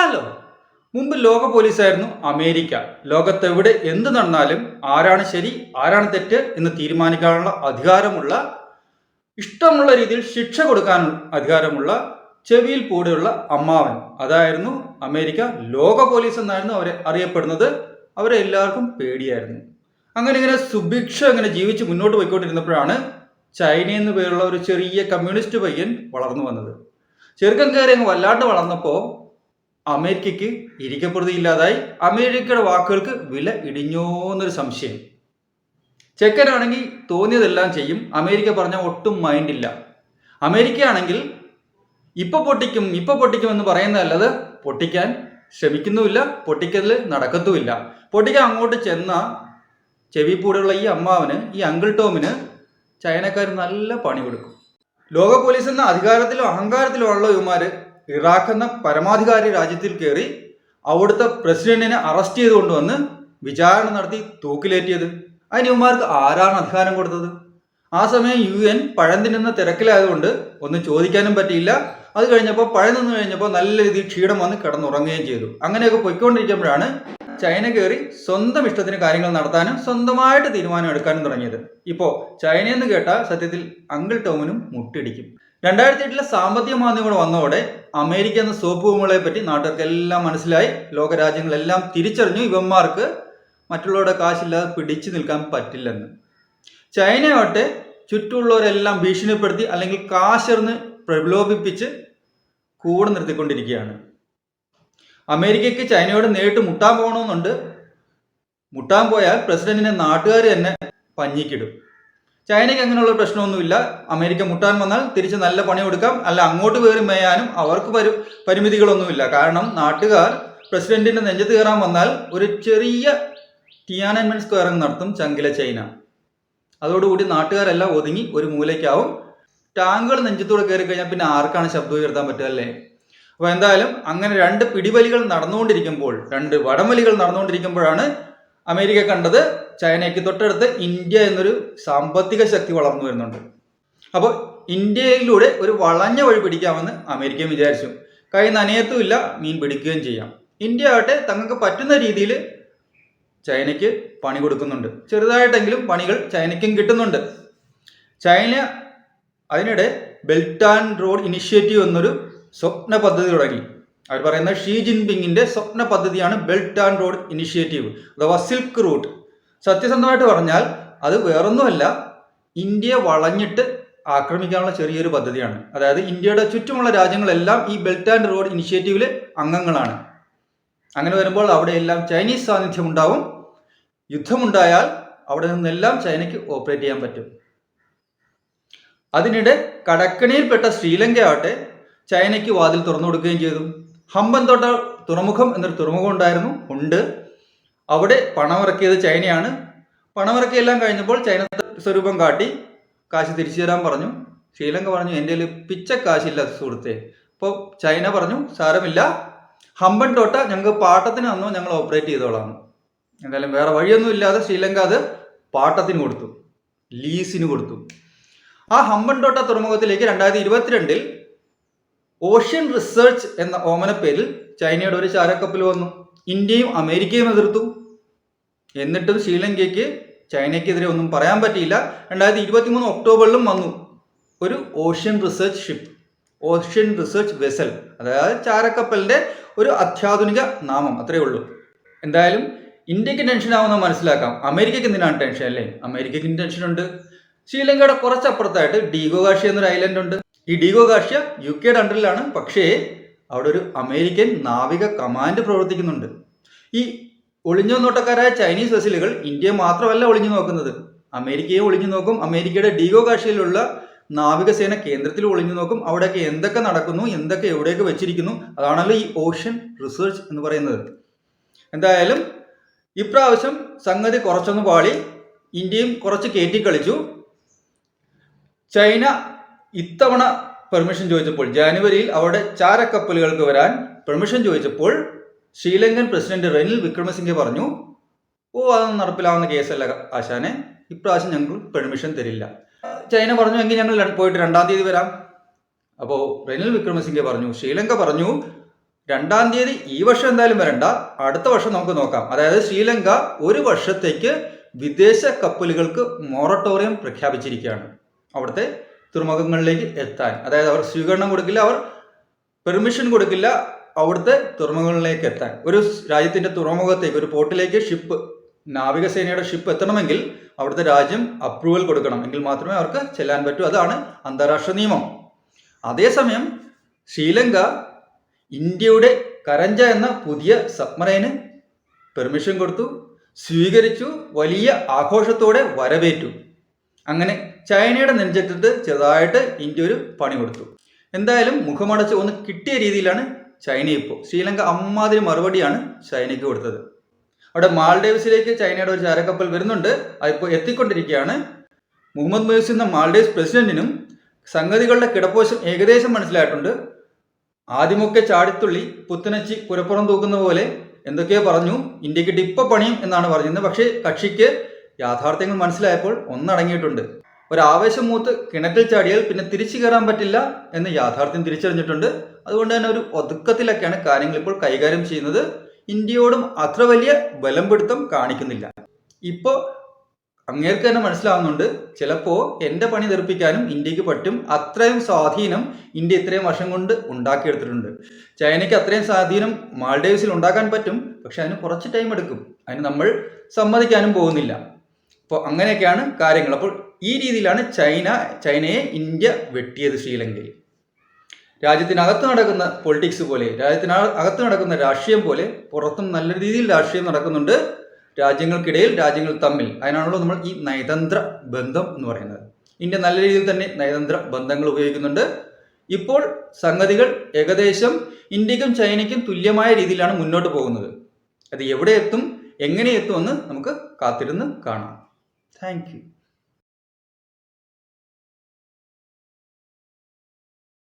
Hello. മുമ്പ് ലോക പോലീസായിരുന്നു America. ലോകത്തെവിടെ എന്ത് നടന്നാലും ആരാണ് ശരി ആരാണ് തെറ്റ് എന്ന് തീരുമാനിക്കാനുള്ള അധികാരമുള്ള, ഇഷ്ടമുള്ള രീതിയിൽ ശിക്ഷ കൊടുക്കാൻ അധികാരമുള്ള, ചെവിയിൽ കൂടെയുള്ള അമ്മാവൻ, അതായിരുന്നു അമേരിക്ക. ലോക പോലീസ് എന്നായിരുന്നു അവരെ അറിയപ്പെടുന്നത്. അവരെ എല്ലാവർക്കും പേടിയായിരുന്നു. അങ്ങനെ ഇങ്ങനെ സുഭിക്ഷ അങ്ങനെ ജീവിച്ച് മുന്നോട്ട് പോയിക്കൊണ്ടിരുന്നപ്പോഴാണ് ചൈന എന്ന് പേരുള്ള ഒരു ചെറിയ കമ്മ്യൂണിസ്റ്റ് പയ്യൻ വളർന്നു വന്നത്. ചെറുക്കൻ കയറി അങ്ങ് വല്ലാണ്ട് വളർന്നപ്പോൾ അമേരിക്കയ്ക്ക് ഇരിക്കപ്പെടുത്തിയില്ലാതായി. അമേരിക്കയുടെ വാക്കുകൾക്ക് വില ഇടിഞ്ഞോ എന്നൊരു സംശയം. ചെക്കനാണെങ്കിൽ തോന്നിയതെല്ലാം ചെയ്യും. അമേരിക്ക പറഞ്ഞ ഒട്ടും മൈൻഡില്ല. അമേരിക്ക ആണെങ്കിൽ ഇപ്പൊ പൊട്ടിക്കും എന്ന് പറയുന്നതല്ലത് പൊട്ടിക്കാൻ ശ്രമിക്കുന്നുമില്ല, പൊട്ടിക്കൽ നടക്കത്തുമില്ല. പൊട്ടിക്കാൻ അങ്ങോട്ട് ചെന്ന ചെവിപ്പൂടെയുള്ള ഈ അമ്മാവന്, ഈ അങ്കിൾ ടോമിന് ചൈനക്കാർ നല്ല പണി കൊടുക്കും. ലോക പോലീസ് എന്ന അധികാരത്തിലും അഹങ്കാരത്തിലും ഉള്ള ഇവന്മാര് ഇറാഖ് എന്ന പരമാധികാരി രാജ്യത്തിൽ കയറി അവിടുത്തെ പ്രസിഡന്റിനെ അറസ്റ്റ് ചെയ്ത് കൊണ്ടുവന്ന് വിചാരണ നടത്തി തൂക്കിലേറ്റിയത്. അതിന് ഇവന്മാർക്ക് ആരാണ് അധികാരം കൊടുത്തത്? ആ സമയം UN പഴം തിന്നുന്ന തിരക്കിലായതുകൊണ്ട് ഒന്നും ചോദിക്കാനും പറ്റിയില്ല. അത് കഴിഞ്ഞപ്പോൾ പഴം നിന്ന് കഴിഞ്ഞപ്പോൾ നല്ല രീതിയിൽ ക്ഷീണം വന്ന് കിടന്നുറങ്ങുകയും ചെയ്തു. അങ്ങനെയൊക്കെ പൊയ്ക്കൊണ്ടിരിക്കുമ്പോഴാണ് ചൈന കയറി സ്വന്തം ഇഷ്ടത്തിന് കാര്യങ്ങൾ നടത്താനും സ്വന്തമായിട്ട് തീരുമാനം എടുക്കാനും തുടങ്ങിയത്. ഇപ്പോൾ ചൈനയെന്ന് കേട്ടാൽ സത്യത്തിൽ അങ്കിൾ ടോമിനും മുട്ടിടിക്കും. 2008 സാമ്പത്തിക മാന്ദ്യം വന്നതോടെ അമേരിക്ക എന്ന സോപ്പ് ഭൂമികളെ പറ്റി നാട്ടുകാർക്കെല്ലാം മനസ്സിലായി. ലോകരാജ്യങ്ങളെല്ലാം തിരിച്ചറിഞ്ഞു ഇവന്മാർക്ക് മറ്റുള്ളവരുടെ കാശില്ലാതെ പിടിച്ചു നിൽക്കാൻ പറ്റില്ലെന്ന്. ചൈനയോട്ടെ ചുറ്റുമുള്ളവരെല്ലാം ഭീഷണിപ്പെടുത്തി അല്ലെങ്കിൽ കാശെറിഞ്ഞ് പ്രലോഭിപ്പിച്ച് കൂടെ നിർത്തിക്കൊണ്ടിരിക്കുകയാണ്. അമേരിക്കയ്ക്ക് ചൈനയോട് നേരിട്ട് മുട്ടാൻ പോകണമെന്നുണ്ട്. മുട്ടാൻ പോയാൽ പ്രസിഡന്റിനെ നാട്ടുകാർ തന്നെ പഞ്ഞിക്കിടും. ചൈനയ്ക്ക് അങ്ങനെയുള്ള പ്രശ്നമൊന്നുമില്ല. അമേരിക്ക മുട്ടാൻ വന്നാൽ തിരിച്ച് നല്ല പണി കൊടുക്കാം. അല്ല, അങ്ങോട്ട് കയറി മേയാനും അവർക്ക് പരിമിതികളൊന്നുമില്ല. കാരണം നാട്ടുകാർ പ്രസിഡന്റിന്റെ നെഞ്ചത്ത് കയറാൻ വന്നാൽ ഒരു ചെറിയ ടിയാനൻമെൻ സ്ക്വയറിംഗ് നടത്തും ചങ്കില ചൈന. അതോടുകൂടി നാട്ടുകാരെല്ലാം ഒതുങ്ങി ഒരു മൂലയ്ക്കാവും. ടാങ്കുകൾ നെഞ്ചത്തൂടെ കയറി കഴിഞ്ഞാൽ പിന്നെ ആർക്കാണ് ശബ്ദം ഉയർത്താൻ പറ്റുക, അല്ലേ? അപ്പോൾ എന്തായാലും അങ്ങനെ രണ്ട് പിടിവലികൾ നടന്നുകൊണ്ടിരിക്കുമ്പോൾ, രണ്ട് വടംവലികൾ നടന്നുകൊണ്ടിരിക്കുമ്പോഴാണ് അമേരിക്ക കണ്ടത് ചൈനയ്ക്ക് തൊട്ടടുത്ത് ഇന്ത്യ എന്നൊരു സാമ്പത്തിക ശക്തി വളർന്നു വരുന്നുണ്ട്. അപ്പോൾ ഇന്ത്യയിലൂടെ ഒരു വളഞ്ഞ വഴി പിടിക്കാമെന്ന് അമേരിക്ക വിചാരിച്ചു. കൈ നനയത്തുമില്ല, മീൻ പിടിക്കുകയും ചെയ്യാം. ഇന്ത്യ ആകട്ടെ തങ്ങൾക്ക് പറ്റുന്ന രീതിയിൽ ചൈനയ്ക്ക് പണി കൊടുക്കുന്നുണ്ട്. ചെറുതായിട്ടെങ്കിലും പണികൾ ചൈനയ്ക്കും കിട്ടുന്നുണ്ട്. ചൈന അതിനിടെ ബെൽറ്റ് ആൻഡ് റോഡ് ഇനിഷ്യേറ്റീവ് എന്നൊരു സ്വപ്ന പദ്ധതി തുടങ്ങി. അവർ പറയുന്ന ഷീ ജിൻപിങ്ങിന്റെ സ്വപ്ന പദ്ധതിയാണ് ബെൽറ്റ് ആൻഡ് റോഡ് ഇനിഷ്യേറ്റീവ് അഥവാ സിൽക്ക് റൂട്ട്. സത്യസന്ധമായിട്ട് പറഞ്ഞാൽ അത് വേറൊന്നുമല്ല, ഇന്ത്യയെ വളഞ്ഞിട്ട് ആക്രമിക്കാനുള്ള ചെറിയൊരു പദ്ധതിയാണ്. അതായത് ഇന്ത്യയുടെ ചുറ്റുമുള്ള രാജ്യങ്ങളെല്ലാം ഈ ബെൽറ്റ് ആൻഡ് റോഡ് ഇനിഷ്യേറ്റീവിലെ അംഗങ്ങളാണ്. അങ്ങനെ വരുമ്പോൾ അവിടെയെല്ലാം ചൈനീസ് സാന്നിധ്യം ഉണ്ടാവും. യുദ്ധമുണ്ടായാൽ അവിടെ നിന്നെല്ലാം ചൈനയ്ക്ക് ഓപ്പറേറ്റ് ചെയ്യാൻ പറ്റും. അതിനിടെ കടക്കണിയിൽപ്പെട്ട ശ്രീലങ്ക ആവട്ടെ ചൈനയ്ക്ക് വാതിൽ തുറന്നു കൊടുക്കുകയും ചെയ്തു. ഹമ്പൻതോട്ട തുറമുഖം എന്നൊരു തുറമുഖം ഉണ്ട്. അവിടെ പണമിറക്കിയത് ചൈനയാണ്. പണമിറക്കിയെല്ലാം കഴിഞ്ഞപ്പോൾ ചൈന സ്വരൂപം കാട്ടി കാശ് തിരിച്ചു തരാൻ പറഞ്ഞു. ശ്രീലങ്ക പറഞ്ഞു, എൻ്റെ കയ്യിൽ പിച്ച കാശില്ല സുഹൃത്തെ. അപ്പോൾ ചൈന പറഞ്ഞു, സാരമില്ല, ഹമ്പൻതോട്ട ഞങ്ങൾക്ക് പാട്ടത്തിന് തന്നോ, ഞങ്ങൾ ഓപ്പറേറ്റ് ചെയ്തോളാം. എന്തായാലും വേറെ വഴിയൊന്നും ഇല്ലാതെ ശ്രീലങ്ക അത് പാട്ടത്തിന് കൊടുത്തു, ലീസിന് കൊടുത്തു. ആ ഹമ്പൻതോട്ട തുറമുഖത്തിലേക്ക് 2022 ഓഷ്യൻ റിസർച്ച് എന്ന ഓമനപ്പേരിൽ ചൈനയുടെ ഒരു ചാരക്കപ്പൽ വന്നു. ഇന്ത്യയും അമേരിക്കയും എതിർത്തു. എന്നിട്ടും ശ്രീലങ്കയ്ക്ക് ചൈനയ്ക്കെതിരെ ഒന്നും പറയാൻ പറ്റിയില്ല. 2023 ഒക്ടോബറിലും വന്നു ഒരു ocean research ship, ocean research vessel, അതായത് ചാരക്കപ്പലിന്റെ ഒരു അത്യാധുനിക നാമം, അത്രയേ ഉള്ളൂ. എന്തായാലും ഇന്ത്യക്ക് ടെൻഷൻ ആവുന്ന മനസ്സിലാക്കാം. അമേരിക്കയ്ക്ക് എന്തിനാണ് ടെൻഷൻ, അല്ലേ? അമേരിക്കയ്ക്ക് ടെൻഷൻ ഉണ്ട്. ശ്രീലങ്കയുടെ കുറച്ചപ്പുറത്തായിട്ട് ഡീഗോഗാഷ്യ എന്നൊരു ഐലൻഡ് ഉണ്ട്. ഈ ഡീഗോഗാഷ്യ UK അണ്ടറിലാണ്. പക്ഷേ അവിടെ ഒരു അമേരിക്കൻ നാവിക കമാൻഡ് പ്രവർത്തിക്കുന്നുണ്ട്. ഈ ഒളിഞ്ഞു നോട്ടക്കാരായ ചൈനീസ് വെസലുകൾ ഇന്ത്യയെ മാത്രമല്ല ഒളിഞ്ഞു നോക്കുന്നത്, അമേരിക്കയെ ഒളിഞ്ഞു നോക്കും. അമേരിക്കയുടെ ഡീഗോഗാഷ്യയിലുള്ള നാവികസേന കേന്ദ്രത്തിൽ ഒളിഞ്ഞു നോക്കും. അവിടെയൊക്കെ എന്തൊക്കെ നടക്കുന്നു, എന്തൊക്കെ എവിടെയൊക്കെ വെച്ചിരിക്കുന്നു, അതാണല്ലോ ഈ ഓഷ്യൻ റിസർച്ച് എന്ന് പറയുന്നത്. എന്തായാലും ഇപ്രാവശ്യം സംഗതി കുറച്ചൊന്ന് പാളി. ഇന്ത്യയും കുറച്ച് കയറ്റിക്കളിച്ചു. ചൈന ഇത്തവണ പെർമിഷൻ ചോദിച്ചപ്പോൾ, ജനുവരിയിൽ അവിടെ ചാരക്കപ്പലുകൾക്ക് വരാൻ പെർമിഷൻ ചോദിച്ചപ്പോൾ ശ്രീലങ്കൻ പ്രസിഡന്റ് റെനിൽ വിക്രമസിംഗെ പറഞ്ഞു, അതൊന്നും നടപ്പിലാവുന്ന കേസല്ല ആശാനെ, ഇപ്രാവശ്യം ഞങ്ങൾ പെർമിഷൻ തരില്ല. ചൈന പറഞ്ഞു, എങ്കിൽ ഞങ്ങൾ പോയിട്ട് 2-ാം തീയതി വരാം. അപ്പോൾ റെനിൽ വിക്രമസിംഗെ പറഞ്ഞു, ശ്രീലങ്ക പറഞ്ഞു, 2-ാം തീയതി ഈ വർഷം എന്തായാലും വരണ്ട, അടുത്ത വർഷം നമുക്ക് നോക്കാം. അതായത് ശ്രീലങ്ക 1 വർഷത്തേക്ക് വിദേശ കപ്പലുകൾക്ക് മൊറട്ടോറിയം പ്രഖ്യാപിച്ചിരിക്കുകയാണ് അവിടുത്തെ തുറമുഖങ്ങളിലേക്ക് എത്താൻ. അതായത് അവർ സ്വീകരണം കൊടുക്കില്ല, അവർ പെർമിഷൻ കൊടുക്കില്ല അവിടുത്തെ തുറമുഖങ്ങളിലേക്ക് എത്താൻ. ഒരു രാജ്യത്തിന്റെ തുറമുഖത്തേക്ക്, ഒരു പോർട്ടിലേക്ക് ഷിപ്പ്, നാവികസേനയുടെ ഷിപ്പ് എത്തണമെങ്കിൽ അവിടുത്തെ രാജ്യം അപ്രൂവൽ കൊടുക്കണം, എങ്കിൽ മാത്രമേ അവർക്ക് ചെല്ലാൻ പറ്റൂ. അതാണ് അന്താരാഷ്ട്ര നിയമം. അതേസമയം ശ്രീലങ്ക ഇന്ത്യയുടെ കരഞ്ച എന്ന പുതിയ സബ്മറൈന് പെർമിഷൻ കൊടുത്തു, സ്വീകരിച്ചു, വലിയ ആഘോഷത്തോടെ വരവേറ്റു. അങ്ങനെ ചൈനയുടെ നെഞ്ചത്തിട്ട് ചെറുതായിട്ട് ഇന്ത്യ ഒരു പണി കൊടുത്തു. എന്തായാലും മുഖമടച്ച് ഒന്ന് കിട്ടിയ രീതിയിലാണ് ചൈന ഇപ്പോൾ. ശ്രീലങ്ക അമ്മാതിരി മറുപടിയാണ് ചൈനയ്ക്ക് കൊടുത്തത്. അവിടെ മാൾഡീവ്സിലേക്ക് ചൈനയുടെ ഒരു ചാരക്കപ്പൽ വരുന്നുണ്ട്, അതിപ്പോൾ എത്തിക്കൊണ്ടിരിക്കുകയാണ്. മുഹമ്മദ് മുയ്സി എന്ന മാൾഡീവ്സ് പ്രസിഡന്റിനും സംഗതികളുടെ കിടപ്പോശം ഏകദേശം മനസ്സിലായിട്ടുണ്ട്. ആദ്യമൊക്കെ ചാടിത്തുള്ളി പുത്തനച്ചി പുരപ്പുറം തൂക്കുന്ന പോലെ എന്തൊക്കെയോ പറഞ്ഞു, ഇന്ത്യക്ക് ടിപ്പ പണിയും എന്നാണ് പറഞ്ഞിരുന്നത്. പക്ഷേ കക്ഷിക്ക് യാഥാർത്ഥ്യങ്ങൾ മനസ്സിലായപ്പോൾ ഒന്നടങ്ങിയിട്ടുണ്ട്. ഒരാവേശം മൂത്ത് കിണറ്റിൽ ചാടിയാൽ പിന്നെ തിരിച്ചു കയറാൻ പറ്റില്ല എന്ന് യാഥാർത്ഥ്യം തിരിച്ചറിഞ്ഞിട്ടുണ്ട്. അതുകൊണ്ട് തന്നെ ഒരു ഒതുക്കത്തിലൊക്കെയാണ് കാര്യങ്ങൾ ഇപ്പോൾ കൈകാര്യം ചെയ്യുന്നത്. ഇന്ത്യയോടും അത്ര വലിയ ബലം പിടുത്തം കാണിക്കുന്നില്ല. ഇപ്പോൾ അങ്ങേർക്ക് തന്നെ മനസ്സിലാവുന്നുണ്ട്, ചിലപ്പോൾ എൻ്റെ പണി തെറിപ്പിക്കാനും ഇന്ത്യക്ക് പറ്റും. അത്രയും സ്വാധീനം ഇന്ത്യ ഇത്രയും വർഷം കൊണ്ട് ഉണ്ടാക്കിയെടുത്തിട്ടുണ്ട്. ചൈനയ്ക്ക് അത്രയും സ്വാധീനം മാൾഡീവ്സിൽ ഉണ്ടാക്കാൻ പറ്റും, പക്ഷെ അതിന് കുറച്ച് ടൈം എടുക്കും. അതിന് നമ്മൾ സമ്മതിക്കാനും പോകുന്നില്ല. അപ്പോൾ അങ്ങനെയൊക്കെയാണ് കാര്യങ്ങൾ. അപ്പോൾ ഈ രീതിയിലാണ് ചൈനയെ ഇന്ത്യ വെട്ടിയത് ശ്രീലങ്കയിൽ. രാജ്യത്തിനകത്ത് നടക്കുന്ന പൊളിറ്റിക്സ് പോലെ, രാജ്യത്തിനകത്ത് നടക്കുന്ന രാഷ്ട്രീയം പോലെ പുറത്തും നല്ല രീതിയിൽ രാഷ്ട്രീയം നടക്കുന്നുണ്ട്. രാജ്യങ്ങൾക്കിടയിൽ, രാജ്യങ്ങൾ തമ്മിൽ. അതിനാണല്ലോ നമ്മൾ ഈ നയതന്ത്ര ബന്ധം എന്ന് പറയുന്നത്. ഇന്ത്യ നല്ല രീതിയിൽ തന്നെ നയതന്ത്ര ബന്ധങ്ങൾ ഉപയോഗിക്കുന്നുണ്ട്. ഇപ്പോൾ സംഗതികൾ ഏകദേശം ഇന്ത്യക്കും ചൈനയ്ക്കും തുല്യമായ രീതിയിലാണ് മുന്നോട്ട് പോകുന്നത്. അത് എവിടെ എത്തും, എങ്ങനെ എത്തുമെന്ന് നമുക്ക് കാത്തിരുന്ന് കാണാം. Thank you.